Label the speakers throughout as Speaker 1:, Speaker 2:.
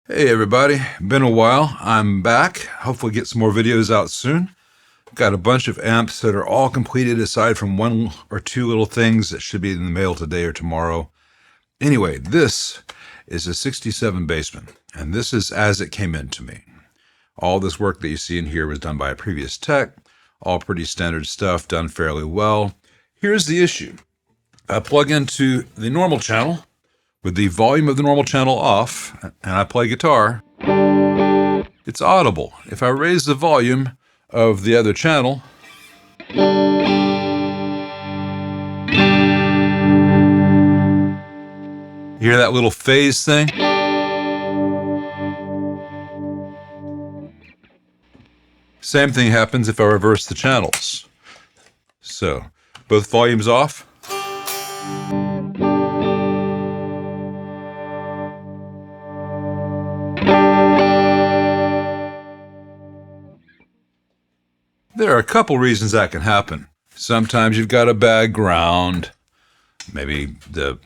Speaker 1: Hey everybody, been a while. I'm back. Hopefully get some more videos out soon. Got a bunch of amps that are all completed aside from one or two little things that should be in the mail today or tomorrow. Anyway, this is a 67 Bassman, and this is as it came in to me. All this work that you see in here was done by a previous tech, all pretty standard stuff, done fairly well. Here's the issue. I plug into the normal channel with the volume of the normal channel off, and I play guitar. It's audible. If I raise the volume of the other channel, you hear that little phase thing? Same thing happens if I reverse the channels. So, both volumes off. There are a couple reasons that can happen. Sometimes you've got a bad ground. Maybe the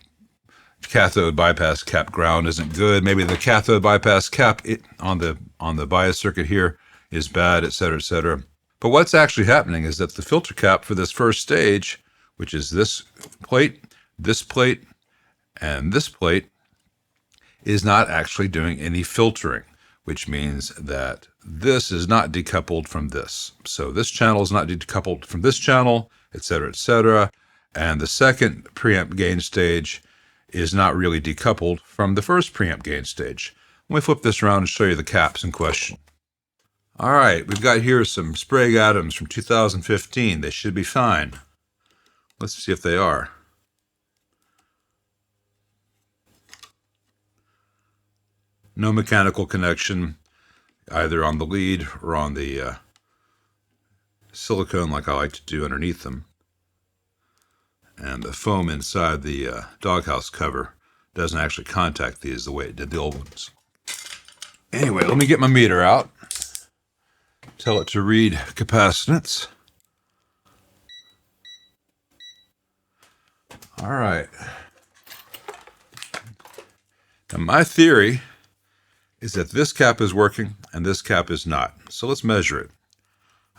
Speaker 1: cathode bypass cap ground isn't good. Maybe the cathode bypass cap on the bias circuit here is bad, etc., etc. But what's actually happening is that the filter cap for this first stage, which is this plate, and this plate, is not actually doing any filtering, which means that this is not decoupled from this. So this channel is not decoupled from this channel, etc., etc. And the second preamp gain stage is not really decoupled from the first preamp gain stage. Let me flip this around and show you the caps in question. All right, we've got here some Sprague Adams from 2015. They should be fine. Let's see if they are. No mechanical connection, either on the lead or on the silicone like I like to do underneath them. And the foam inside the doghouse cover doesn't actually contact these the way it did the old ones. Anyway, let me get my meter out. Tell it to read capacitance. All right. Now my theory is that this cap is working and this cap is not. So let's measure it.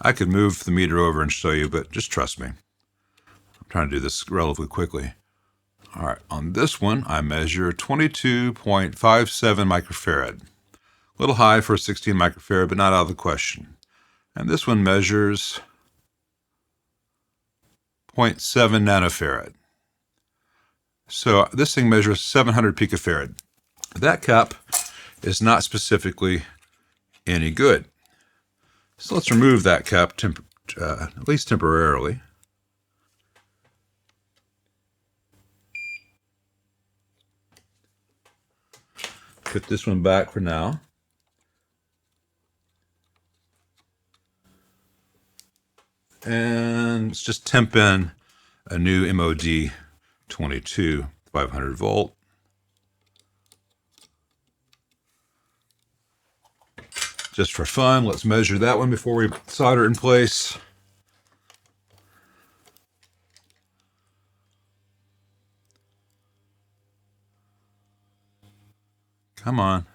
Speaker 1: I could move the meter over and show you, but just trust me. I'm trying to do this relatively quickly. All right, on this one, I measure 22.57 microfarad. A little high for a 16 microfarad, but not out of the question. And this one measures 0.7 nanofarad. So this thing measures 700 picofarad. That cap is not specifically any good. So let's remove that cap at least temporarily. Put this one back for now. And let's just temp in a new MOD 22 500 volt. Just for fun, let's measure that one before we solder it in place. Come on.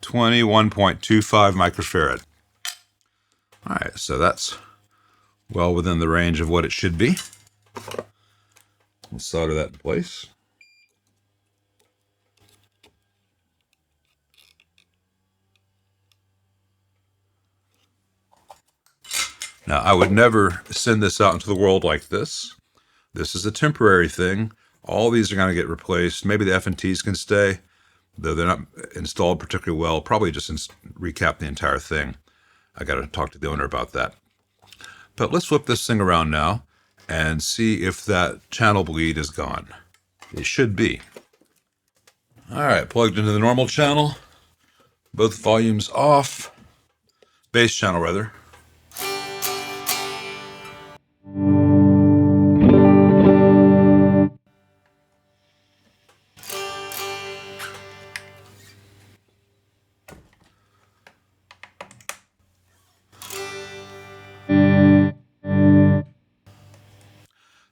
Speaker 1: 21.25 microfarad. All right, so that's well within the range of what it should be. Let's solder that in place. Now, I would never send this out into the world like this. This is a temporary thing. All these are going to get replaced. Maybe the F&Ts can stay, though they're not installed particularly well. Probably just recap the entire thing. I got to talk to the owner about that. But let's flip this thing around now and see if that channel bleed is gone. It should be. All right, plugged into the normal channel. Both volumes off. Bass channel, rather.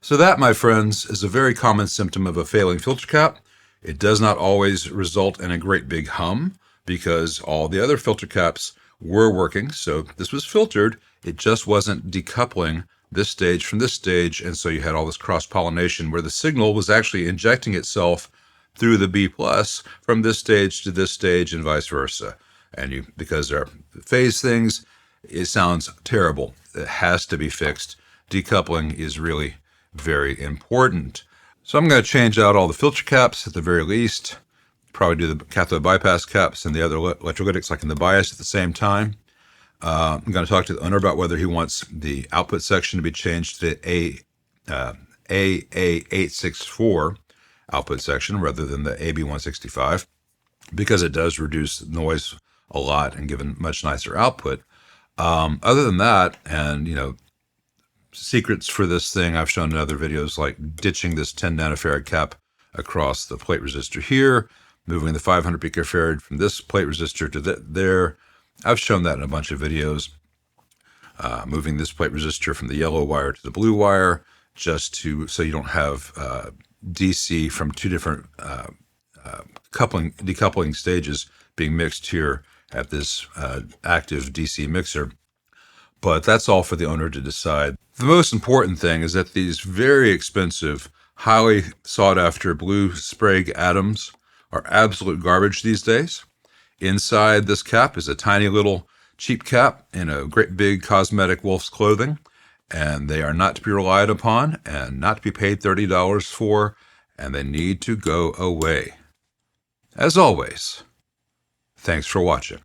Speaker 1: So that, my friends, is a very common symptom of a failing filter cap. It does not always result in a great big hum, because all the other filter caps were working. So this was filtered. It just wasn't decoupling this stage from this stage. And so you had all this cross-pollination where the signal was actually injecting itself through the B plus from this stage to this stage and vice versa. And because there are phase things, it sounds terrible. It has to be fixed. Decoupling is really very important. So I'm going to change out all the filter caps at the very least. Probably do the cathode bypass caps and the other electrolytics like in the bias at the same time. I'm going to talk to the owner about whether he wants the output section to be changed to the AA864 output section rather than the AB165, because it does reduce noise a lot and give a much nicer output. Other than that, and secrets for this thing I've shown in other videos, like ditching this 10 nanofarad cap across the plate resistor here, moving the 500 picofarad from this plate resistor to there. I've shown that in a bunch of videos. Moving this plate resistor from the yellow wire to the blue wire, just so you don't have DC from two different decoupling stages being mixed here at this active DC mixer. But that's all for the owner to decide. The most important thing is that these very expensive, highly sought after blue Sprague atoms are absolute garbage these days. Inside this cap is a tiny little cheap cap in a great big cosmetic wolf's clothing, and they are not to be relied upon and not to be paid $30 for, and they need to go away. As always, thanks for watching.